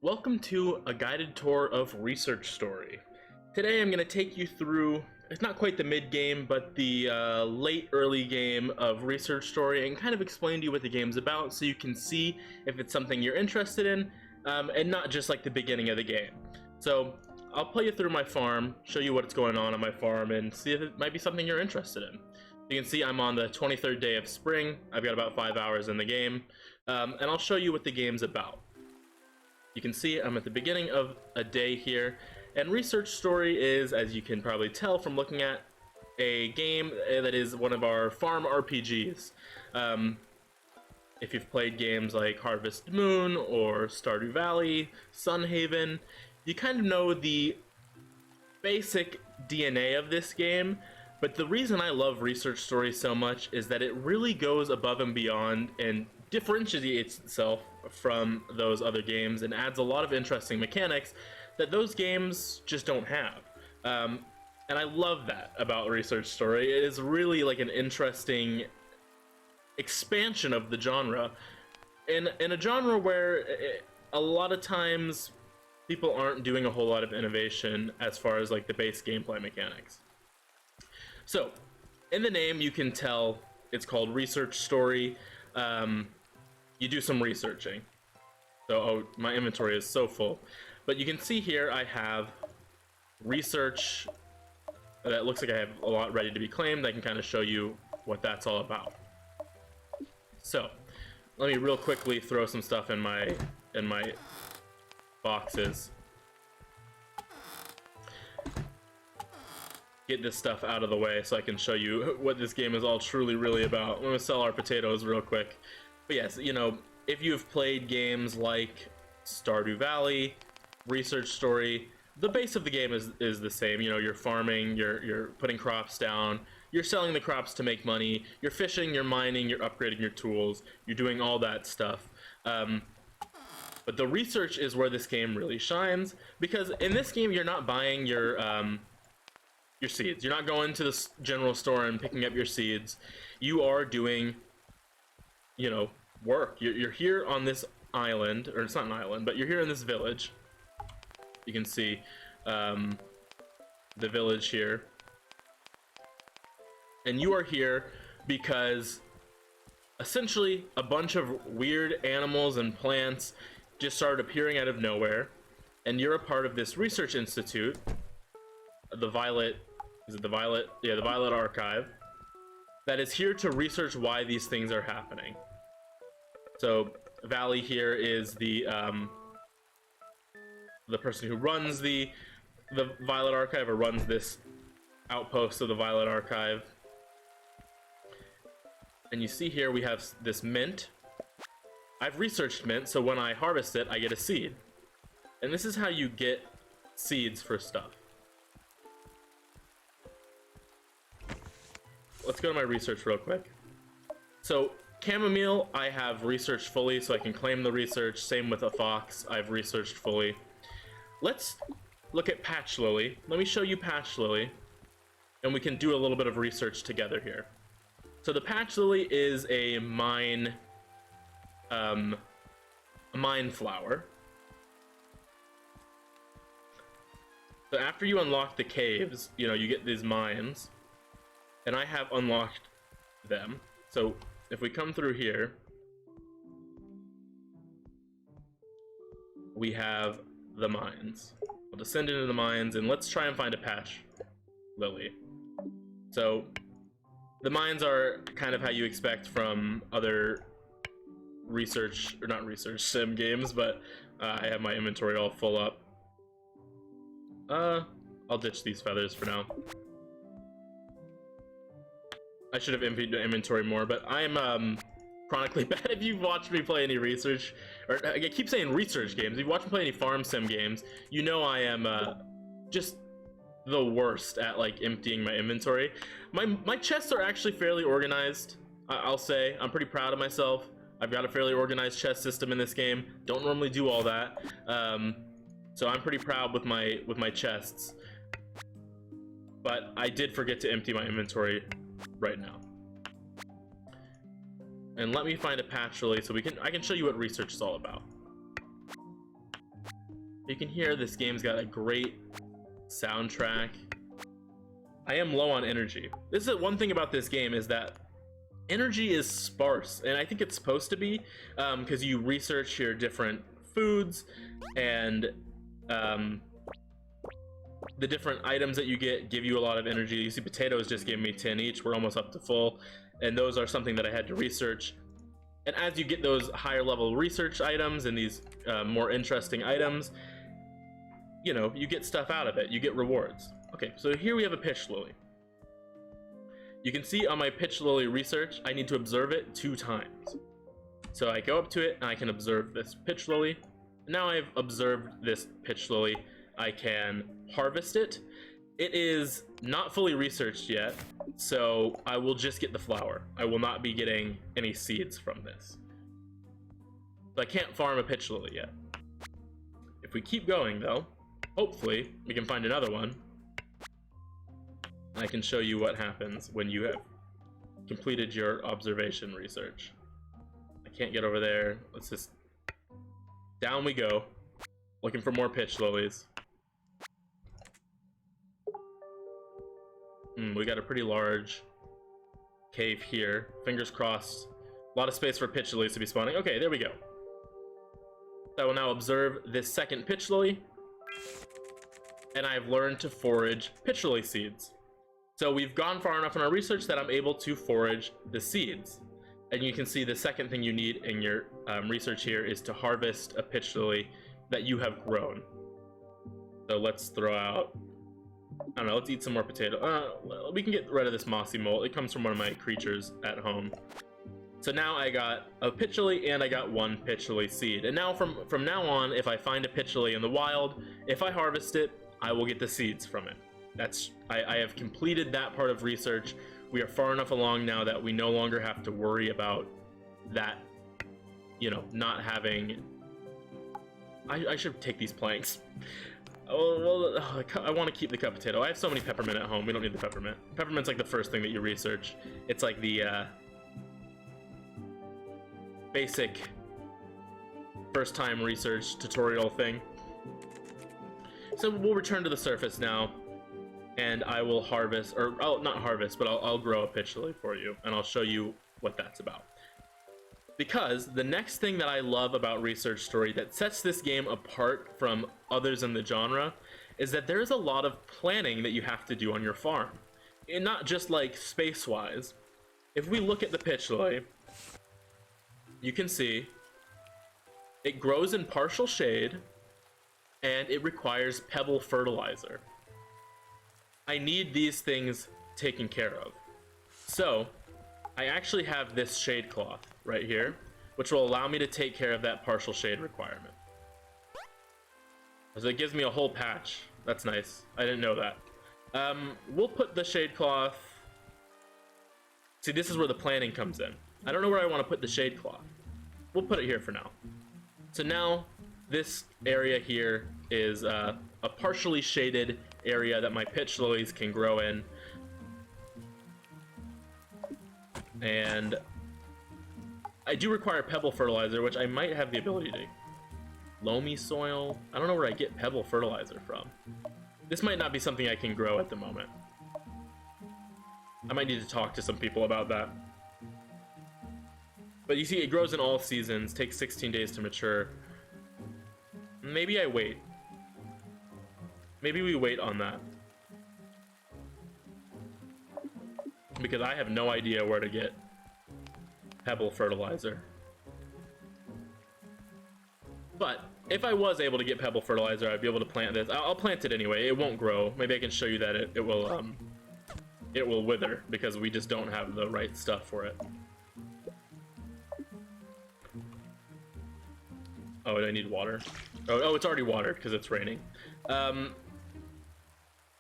Welcome to a guided tour of Research Story. Today I'm going to take you through, it's not quite the mid-game, but the late early game of Research Story and kind of explain to you what the game's about so you can see if it's something you're interested in and not just like the beginning of the game. So I'll play you through my farm, show you what's going on my farm, and see if it might be something you're interested in. You can see I'm on the 23rd day of spring. I've got about 5 hours in the game, and I'll show you what the game's about. You can see I'm at the beginning of a day here, and Research Story is, as you can probably tell from looking at, a game that is one of our farm RPGs. If you've played games like Harvest Moon or Stardew Valley, Sunhaven, you kind of know the basic DNA of this game, but the reason I love Research Story so much is that it really goes above and beyond and differentiates itself from those other games and adds a lot of interesting mechanics that those games just don't have. And I love that about Research Story. It is really like an interesting expansion of the genre in a genre where a lot of times people aren't doing a whole lot of innovation as far as like the base gameplay mechanics. So in the name you can tell it's called Research Story. You do some researching. So, my inventory is so full. But you can see here I have research that looks like I have a lot ready to be claimed. I can kind of show you what that's all about. So, let me real quickly throw some stuff in my boxes. Get this stuff out of the way so I can show you what this game is all truly really about. I'm gonna sell our potatoes real quick. But yes, you know, if you've played games like Stardew Valley, Research Story, the base of the game is the same. You know, you're farming, you're putting crops down, you're selling the crops to make money, you're fishing, you're mining, you're upgrading your tools, you're doing all that stuff. But the research is where this game really shines, because in this game you're not buying your seeds. You're not going to the general store and picking up your seeds. You are doing, you know, work. You're here on this island, or it's not an island, but you're here in this village. You can see the village here. And you are here because essentially a bunch of weird animals and plants just started appearing out of nowhere, and you're a part of this research institute, the Violet, is it the Violet? Yeah, the Violet Archive, that is here to research why these things are happening. So Valley here is the person who runs the Violet Archive, or runs this outpost of the Violet Archive. And you see here we have this mint. I've researched mint, so when I harvest it, I get a seed. And this is how you get seeds for stuff. Let's go to my research real quick. So chamomile, I have researched fully, so I can claim the research. Same with a fox, I've researched fully. Let's look at patch lily. Let me show you patch lily, and we can do a little bit of research together here. So the patch lily is a mine flower. So after you unlock the caves, you know, you get these mines, and I have unlocked them. So if we come through here, we have the mines. We'll descend into the mines, and let's try and find a patch lily. So the mines are kind of how you expect from other research, or not research, sim games, but I have my inventory all full up. I'll ditch these feathers for now. I should have emptied the inventory more, but I'm chronically bad. If you've watched me play any research, or I keep saying research games, if you've watched me play any farm sim games, you know I am just the worst at like emptying my inventory. My chests are actually fairly organized. I'll say I'm pretty proud of myself. I've got a fairly organized chest system in this game. Don't normally do all that, so I'm pretty proud with my chests. But I did forget to empty my inventory right now. And let me find a patch lily so I can show you what research is all about. You can hear this game's got a great soundtrack. I am low on energy. This is one thing about this game, is that energy is sparse, and I think it's supposed to be, because you research your different foods, and the different items that you get give you a lot of energy. You see potatoes just gave me 10 each. We're almost up to full, and those are something that I had to research. And as you get those higher level research items and these more interesting items, you know, you get stuff out of it. You get rewards. Okay, so here we have a pitch lily. You can see on my pitch lily research, I need to observe it 2 times. So I go up to it and I can observe this pitch lily. Now I've observed this pitch lily, I can harvest it. It is not fully researched yet, so I will just get the flower. I will not be getting any seeds from this. So I can't farm a pitch lily yet. If we keep going though, hopefully we can find another one. I can show you what happens when you have completed your observation research. I can't get over there. Let's just... Down we go, looking for more pitch lilies. We got a pretty large cave here. Fingers crossed. A lot of space for pitch lilies to be spawning. Okay, there we go. So I will now observe this second pitch lily, and I've learned to forage pitch lily seeds. So we've gone far enough in our research that I'm able to forage the seeds. And you can see the second thing you need in your research here is to harvest a pitch lily that you have grown. So let's throw out, I don't know, let's eat some more potato. We can get rid of this mossy mole. It comes from one of my creatures at home. So now I got a pitch lily and I got 1 pitch lily seed. And now from now on, if I find a pitch lily in the wild, if I harvest it, I will get the seeds from it. I have completed that part of research. We are far enough along now that we no longer have to worry about that, you know, not having... I should take these planks. Oh, well, I want to keep the cut potato. I have so many peppermint at home. We don't need the peppermint. Peppermint's like the first thing that you research. It's like the basic first time research tutorial thing. So we'll return to the surface now, and I will harvest, or I'll not harvest, but I'll grow a pitch lily for you, and I'll show you what that's about. Because the next thing that I love about Research Story that sets this game apart from others in the genre is that there's a lot of planning that you have to do on your farm. And not just like space-wise. If we look at the pitch lily, you can see it grows in partial shade and it requires pebble fertilizer. I need these things taken care of. So I actually have this shade cloth right here, which will allow me to take care of that partial shade requirement. So it gives me a whole patch. That's nice. I didn't know that. We'll put the shade cloth... See, this is where the planning comes in. I don't know where I want to put the shade cloth. We'll put it here for now. So now, this area here is a partially shaded area that my pitch lilies can grow in. And I do require pebble fertilizer, which I might have the ability to. Loamy soil. I don't know where I get pebble fertilizer from. This might not be something I can grow at the moment. I might need to talk to some people about that. But you see, it grows in all seasons, takes 16 days to mature. Maybe I wait. Maybe we wait on that. Because I have no idea where to get pebble fertilizer. But if I was able to get pebble fertilizer, I'd be able to plant this. I'll plant it anyway. It won't grow. Maybe I can show you that it will wither because we just don't have the right stuff for it. Oh, do I need water? Oh, it's already watered because it's raining.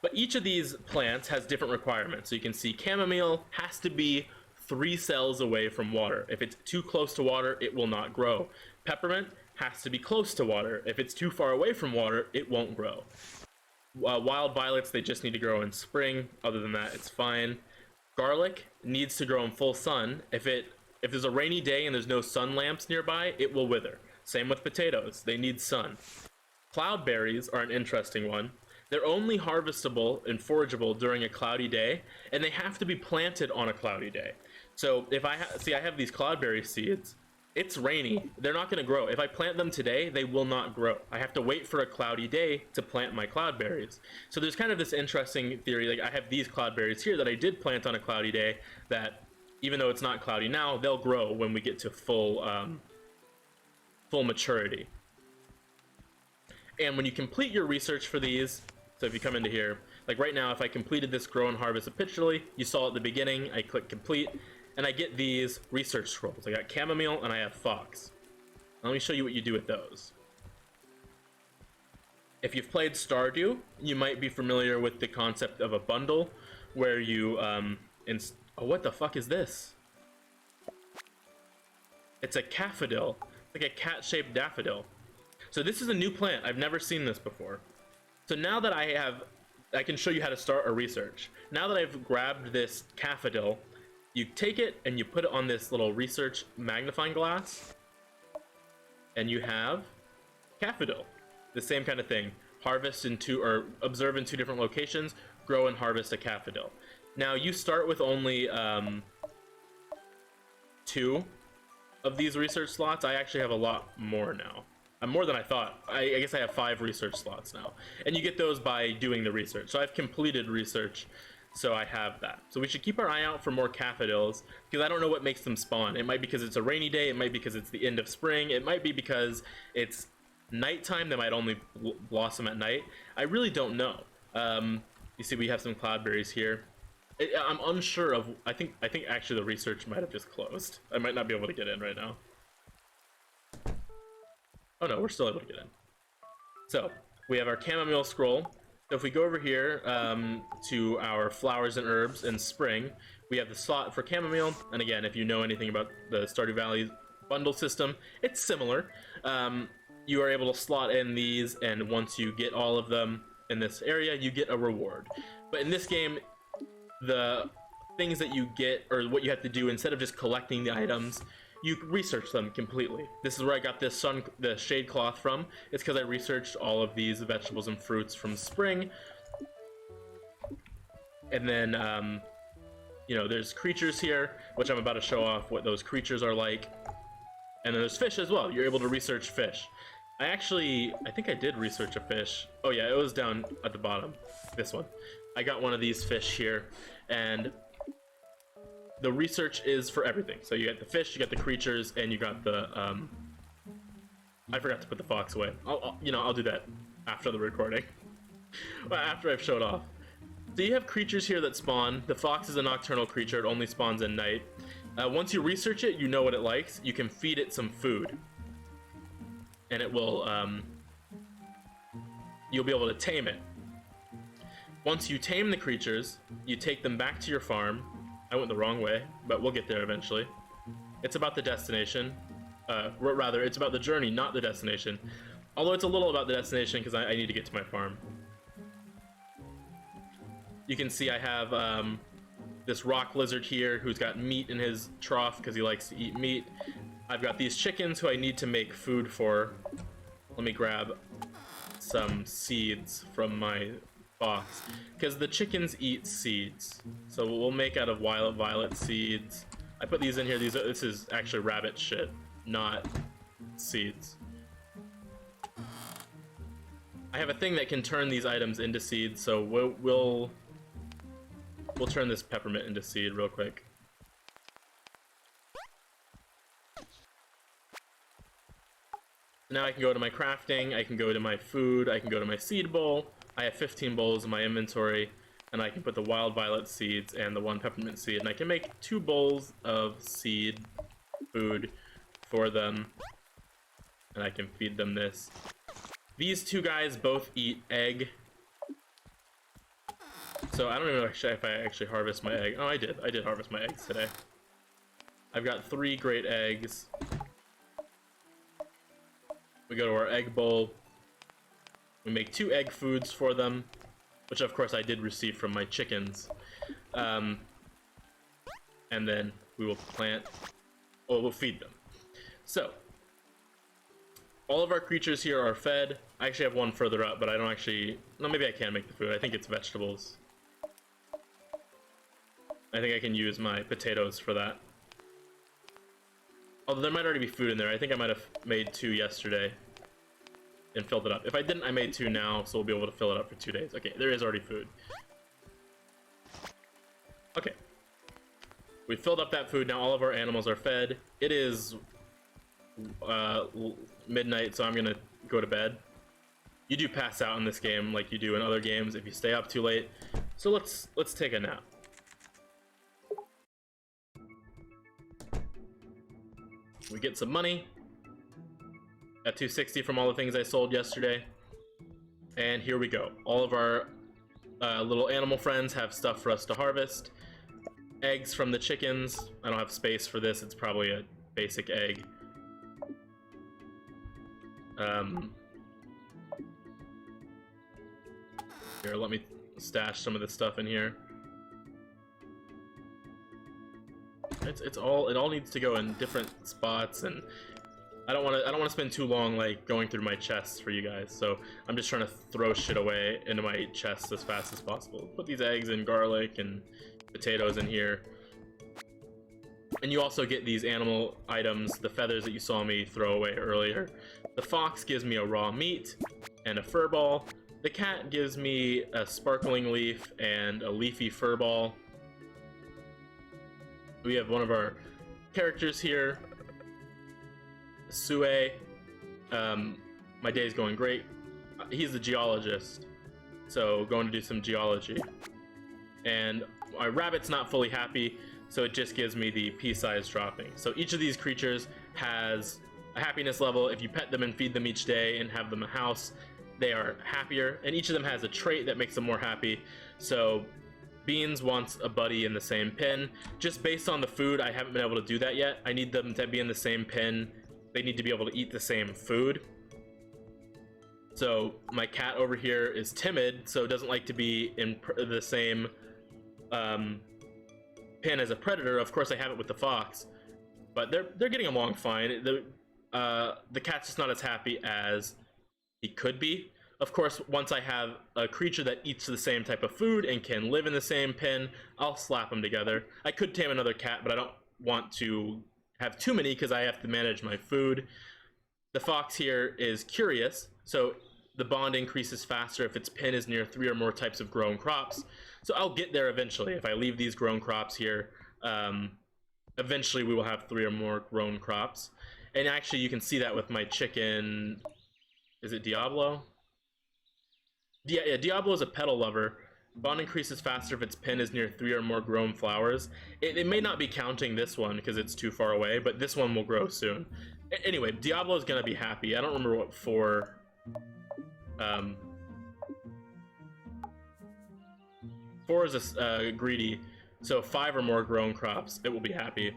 But each of these plants has different requirements. So you can see chamomile has to be 3 cells away from water. If it's too close to water, it will not grow. Peppermint has to be close to water. If it's too far away from water, it won't grow. Wild violets, they just need to grow in spring. Other than that, it's fine. Garlic needs to grow in full sun. If there's a rainy day and there's no sun lamps nearby, it will wither. Same with potatoes. They need sun. Cloudberries are an interesting one. They're only harvestable and forageable during a cloudy day, and they have to be planted on a cloudy day. So if I see, I have these cloudberry seeds. It's rainy. They're not going to grow. If I plant them today, they will not grow. I have to wait for a cloudy day to plant my cloudberries. So there's kind of this interesting theory. Like, I have these cloudberries here that I did plant on a cloudy day that, even though it's not cloudy now, they'll grow when we get to full maturity. And when you complete your research for these, so if you come into here, like right now, if I completed this grow and harvest habitually, you saw at the beginning, I click complete, and I get these research scrolls. I got chamomile and I have fox. Let me show you what you do with those. If you've played Stardew, you might be familiar with the concept of a bundle, where you, oh, what the fuck is this? It's a caffodil, like a cat-shaped daffodil. So this is a new plant. I've never seen this before. So now that I can show you how to start a research. Now that I've grabbed this caffodil, you take it and you put it on this little research magnifying glass, and you have caffodil. The same kind of thing. Harvest in two, or observe in two different locations, grow and harvest a caffodil. Now you start with only 2 of these research slots. I actually have a lot more now. More than I thought. I guess I have 5 research slots now. And you get those by doing the research. So I've completed research, so I have that. So we should keep our eye out for more caffodils, because I don't know what makes them spawn. It might be because it's a rainy day, it might be because it's the end of spring, it might be because it's nighttime, they might only blossom at night. I really don't know. You see we have some cloudberries here. I'm unsure of, I think actually the research might have just closed. I might not be able to get in right now. Oh no, we're still able to get in. So, we have our chamomile scroll. So if we go over here to our flowers and herbs in spring, we have the slot for chamomile. And again, if you know anything about the Stardew Valley bundle system, it's similar. You are able to slot in these, and once you get all of them in this area, you get a reward. But in this game, the things that you get, or what you have to do, instead of just collecting the items, you research them completely. This is where I got the shade cloth from. It's because I researched all of these vegetables and fruits from spring. And then, you know, there's creatures here, which I'm about to show off what those creatures are like. And then there's fish as well. You're able to research fish. I think I did research a fish. Oh yeah, it was down at the bottom. This one. I got one of these fish here, and the research is for everything. So you got the fish, you got the creatures, and you got the, I forgot to put the fox away. I'll do that after the recording. After I've showed off. So you have creatures here that spawn. The fox is a nocturnal creature. It only spawns at night. Once you research it, you know what it likes. You can feed it some food. And it will, you'll be able to tame it. Once you tame the creatures, you take them back to your farm. I went the wrong way, but we'll get there eventually. It's about the destination. Rather, it's about the journey, not the destination. Although it's a little about the destination, because I need to get to my farm. You can see I have this rock lizard here who's got meat in his trough because he likes to eat meat. I've got these chickens who I need to make food for. Let me grab some seeds from my box, because the chickens eat seeds. So we'll make out of violet seeds. I put these in here. This is actually rabbit shit, not seeds. I have a thing that can turn these items into seeds, so we'll turn this peppermint into seed real quick. Now I can go to my crafting, I can go to my food, I can go to my seed bowl. I have 15 bowls in my inventory, and I can put the wild violet seeds and the 1 peppermint seed, and I can make 2 bowls of seed food for them, and I can feed them this. These 2 guys both eat egg. So I don't even know if I actually harvest my egg. Oh, I did harvest my eggs today. I've got 3 great eggs. We go to our egg bowl. We make 2 egg foods for them, which of course I did receive from my chickens. And then we will we'll feed them. So, all of our creatures here are fed. I actually have one further up, but I don't actually... No, maybe I can make the food. I think it's vegetables. I think I can use my potatoes for that. Although there might already be food in there. I think I might have made 2 yesterday and filled it up. If I didn't, I made 2 now, so we'll be able to fill it up for 2 days. Okay, there is already food. Okay. We filled up that food. Now all of our animals are fed. It is midnight, so I'm gonna go to bed. You do pass out in this game like you do in other games if you stay up too late. So let's take a nap. We get some money. Got 260 from all the things I sold yesterday. And here we go. All of our little animal friends have stuff for us to harvest. Eggs from the chickens. I don't have space for this. It's probably a basic egg. Here, let me stash some of this stuff in here. It all needs to go in different spots, and I don't want to spend too long like going through my chests for you guys. So I'm just trying to throw shit away into my chests as fast as possible. Put these eggs and garlic and potatoes in here. And you also get these animal items, the feathers that you saw me throw away earlier. The fox gives me a raw meat and a fur ball. The cat gives me a sparkling leaf and a leafy fur ball. We have one of our characters here, Sue. My day's going great. He's the geologist, so going to do some geology. And my rabbit's not fully happy, so it just gives me the pea size dropping. So each of these creatures has a happiness level. If you pet them and feed them each day and have them a house, they are happier. And each of them has a trait that makes them more happy. So Beans wants a buddy in the same pen. Just based on the food, I haven't been able to do that yet. I need them to be in the same pen. They need to be able to eat the same food. So my cat over here is timid, so doesn't like to be in the same pen as a predator. Of course, I have it with the fox, but they're getting along fine. The cat's just not as happy as he could be. Of course, once I have a creature that eats the same type of food and can live in the same pen, I'll slap them together. I could tame another cat, but I don't want to have too many because I have to manage my food. The fox here is curious, so the bond increases faster if its pen is near 3 or more types of grown crops. So I'll get there eventually. If I leave these grown crops here, eventually we will have 3 or more grown crops. And actually you can see that with my chicken. Is it Diablo? Yeah, Diablo is a petal lover. Bond increases faster if its pen is near 3 or more grown flowers. It may not be counting this one because it's too far away, but this one will grow soon. Anyway, Diablo is gonna be happy. I don't remember what 4. 4 is greedy, so 5 or more grown crops, it will be happy.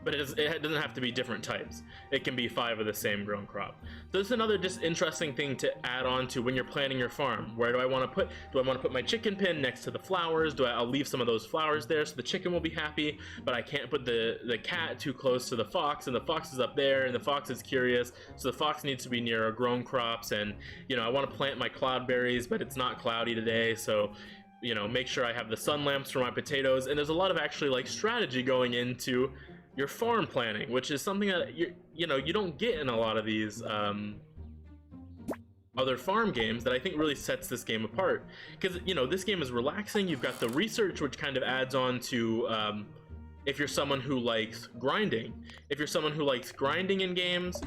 But it doesn't have to be different types. It can be 5 of the same grown crop. So this is another just interesting thing to add on to when you're planning your farm. Where do I want to put? Do I want to put my chicken pen next to the flowers? I'll leave some of those flowers there so the chicken will be happy, but I can't put the cat too close to the fox, and the fox is up there, and the fox is curious, so the fox needs to be near our grown crops. And I want to plant my cloudberries, but it's not cloudy today, so make sure I have the sun lamps for my potatoes. And there's a lot of actually like strategy going into your farm planning, which is something that you don't get in a lot of these other farm games, that I think really sets this game apart. Because this game is relaxing. You've got the research, which kind of adds on to if you're someone who likes grinding. If you're someone who likes grinding in games,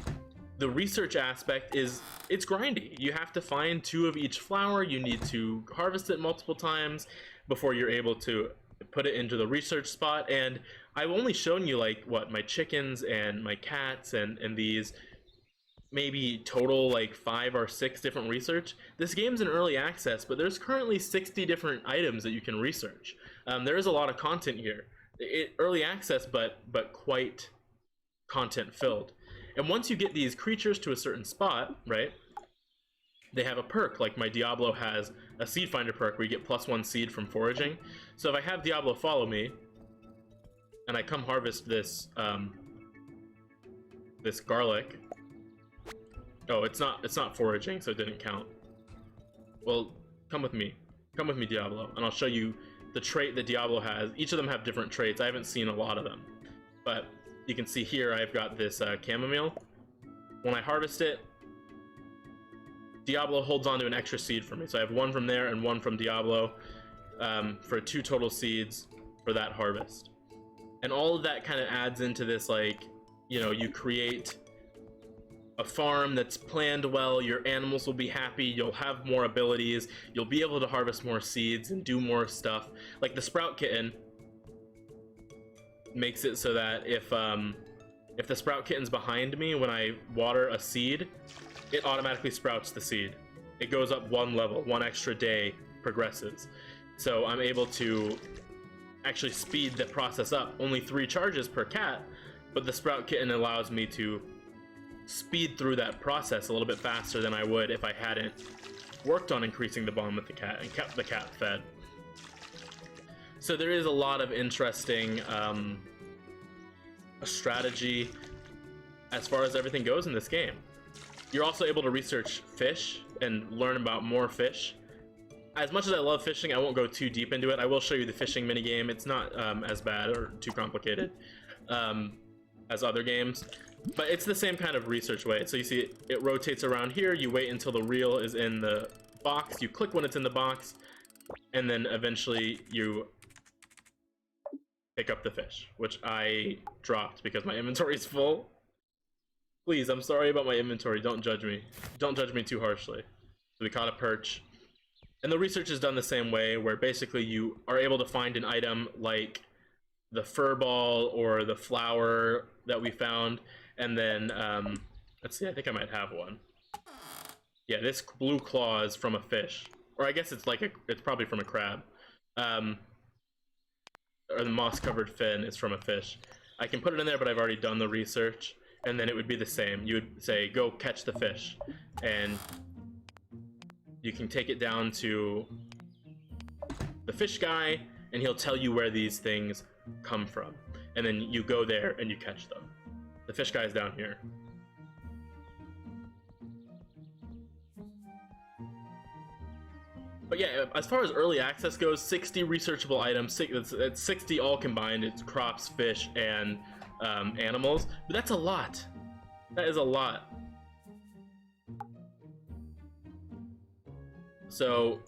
the research aspect it's grindy. You have to find 2 of each flower. You need to harvest it multiple times before you're able to put it into the research spot. And I've only shown you like my chickens and my cats and these maybe total like 5 or 6 different research. This game's in early access, but there's currently 60 different items that you can research. There is a lot of content here. Early access, but quite content filled. And once you get these creatures to a certain spot, right, they have a perk. Like my Diablo has a seed finder perk where you get +1 seed from foraging. So if I have Diablo follow me and I come harvest this this garlic, Oh, it's not foraging, so it didn't count. Well, come with me. Come with me, Diablo, and I'll show you the trait that Diablo has. Each of them have different traits. I haven't seen a lot of them. But you can see here I've got this chamomile. When I harvest it, Diablo holds on to an extra seed for me. So I have one from there and one from Diablo for 2 total seeds for that harvest. And all of that kind of adds into this, like, you know, you create a farm that's planned well, your animals will be happy, you'll have more abilities, you'll be able to harvest more seeds and do more stuff. Like the Sprout Kitten makes it so that if the Sprout Kitten's behind me, when I water a seed, it automatically sprouts the seed. It goes up 1 level, 1 extra day progresses. So I'm able to actually speed the process up. Only 3 charges per cat, but the Sprout Kitten allows me to speed through that process a little bit faster than I would if I hadn't worked on increasing the bond with the cat and kept the cat fed. So there is a lot of interesting strategy as far as everything goes in this game. You're also able to research fish and learn about more fish. As much as I love fishing, I won't go too deep into it. I will show you the fishing minigame. It's not as bad or too complicated as other games, but it's the same kind of research way. So you see it rotates around here, you wait until the reel is in the box, you click when it's in the box, and then eventually you pick up the fish, which I dropped because my inventory is full. Please, I'm sorry about my inventory, don't judge me. Don't judge me too harshly. So we caught a perch. And the research is done the same way, where basically you are able to find an item like the fur ball or the flower that we found, and then let's see, I think I might have one. Yeah, this blue claw is from a fish, or I guess it's probably from a crab. Or the moss-covered fin is from a fish. I can put it in there, but I've already done the research, and then it would be the same. You would say, go catch the fish, and you can take it down to the fish guy, and he'll tell you where these things come from. And then you go there and you catch them. The fish guy is down here. But yeah, as far as early access goes, 60 researchable items. It's 60 all combined. It's crops, fish, and animals. But that's a lot. That is a lot. So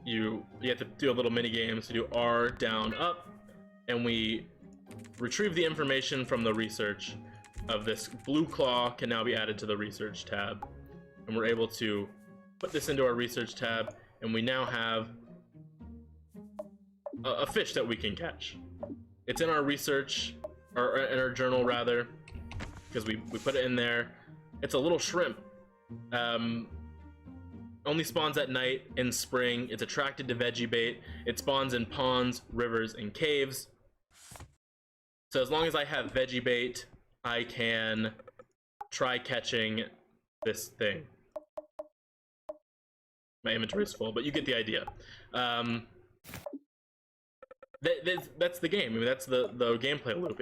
you have to do a little mini game. So do R, down, up, and we retrieve the information from the research of this blue claw can now be added to the research tab, and we're able to put this into our research tab, and we now have a fish that we can catch. It's in our research, or in our journal rather, because we put it in there. It's a little shrimp. Only spawns at night in spring. It's attracted to veggie bait. It spawns in ponds, rivers, and caves. So as long as I have veggie bait, I can try catching this thing. My inventory is full, but you get the idea. That's the game. I mean, that's the gameplay loop.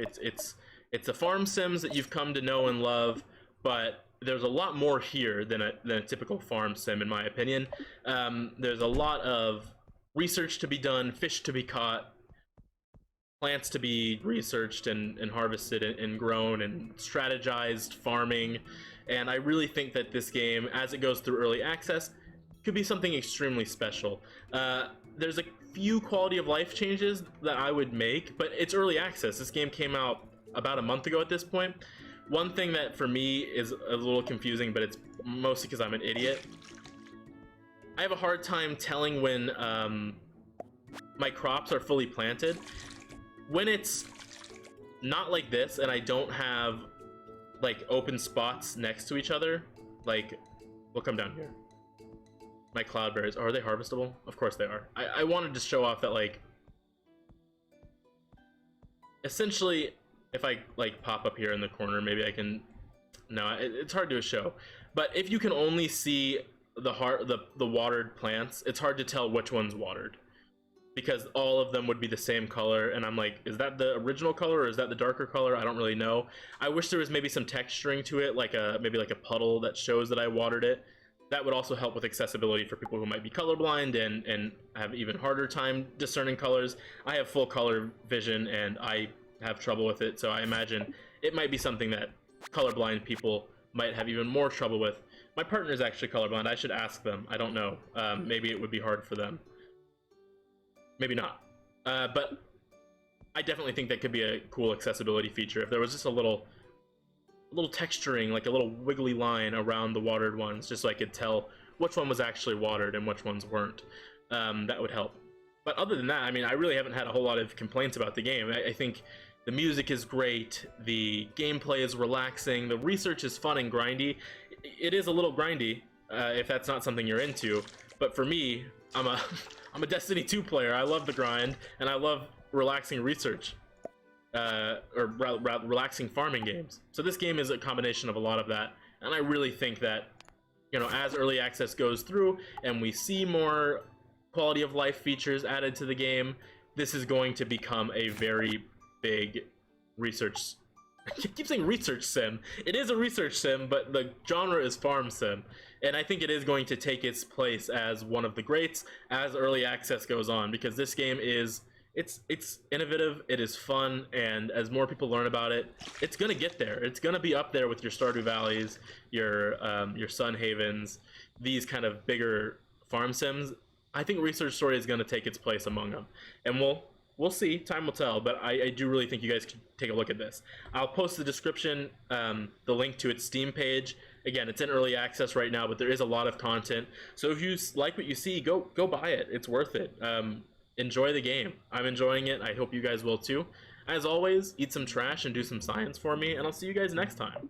It's a farm sims that you've come to know and love, but there's a lot more here than a typical farm sim, in my opinion. There's a lot of research to be done, fish to be caught, plants to be researched and harvested and grown, and strategized farming. And I really think that this game, as it goes through early access, could be something extremely special. There's a few quality of life changes that I would make, but it's early access. This game came out about a month ago at this point. One thing that for me is a little confusing, but it's mostly because I'm an idiot. I have a hard time telling when my crops are fully planted. When it's not like this and I don't have like open spots next to each other, like, we'll come down here. My cloudberries, are they harvestable? Of course they are. I wanted to show off that, like, essentially, if I like pop up here in the corner, maybe I can, no, it's hard to show. But if you can only see the watered plants, it's hard to tell which one's watered. because all of them would be the same color, and I'm like, is that the original color or is that the darker color? I don't really know. I wish there was maybe some texturing to it, like maybe like a puddle that shows that I watered it. That would also help with accessibility for people who might be colorblind and have even harder time discerning colors. I have full color vision and I have trouble with it, so I imagine it might be something that colorblind people might have even more trouble with. My partner is actually colorblind. I should ask them. I don't know. Maybe it would be hard for them. Maybe not. But I definitely think that could be a cool accessibility feature if there was just a little texturing, like a little wiggly line around the watered ones, just so I could tell which one was actually watered and which ones weren't. That would help. But other than that, I mean, I really haven't had a whole lot of complaints about the game. I think the music is great, the gameplay is relaxing, the research is fun and grindy. It is a little grindy, if that's not something you're into, but for me, I'm a Destiny 2 player. I love the grind, and I love relaxing research. Relaxing farming games. So this game is a combination of a lot of that, and I really think that, you know, as early access goes through and we see more quality of life features added to the game, this is going to become a very big research. I keep saying research sim. It is a research sim, but the genre is farm sim, and I think it is going to take its place as one of the greats as early access goes on, because this game is it's innovative, it is fun, and as more people learn about it, it's gonna get there. It's gonna be up there with your Stardew Valleys, your Sun Havens, these kind of bigger farm sims. I think Research Story is gonna take its place among them, and we'll see. Time will tell, but I do really think you guys should take a look at this. I'll post the description, the link to its Steam page. Again, it's in early access right now, but there is a lot of content. So if you like what you see, go buy it. It's worth it. Enjoy the game. I'm enjoying it. I hope you guys will too. As always, eat some trash and do some science for me, and I'll see you guys next time.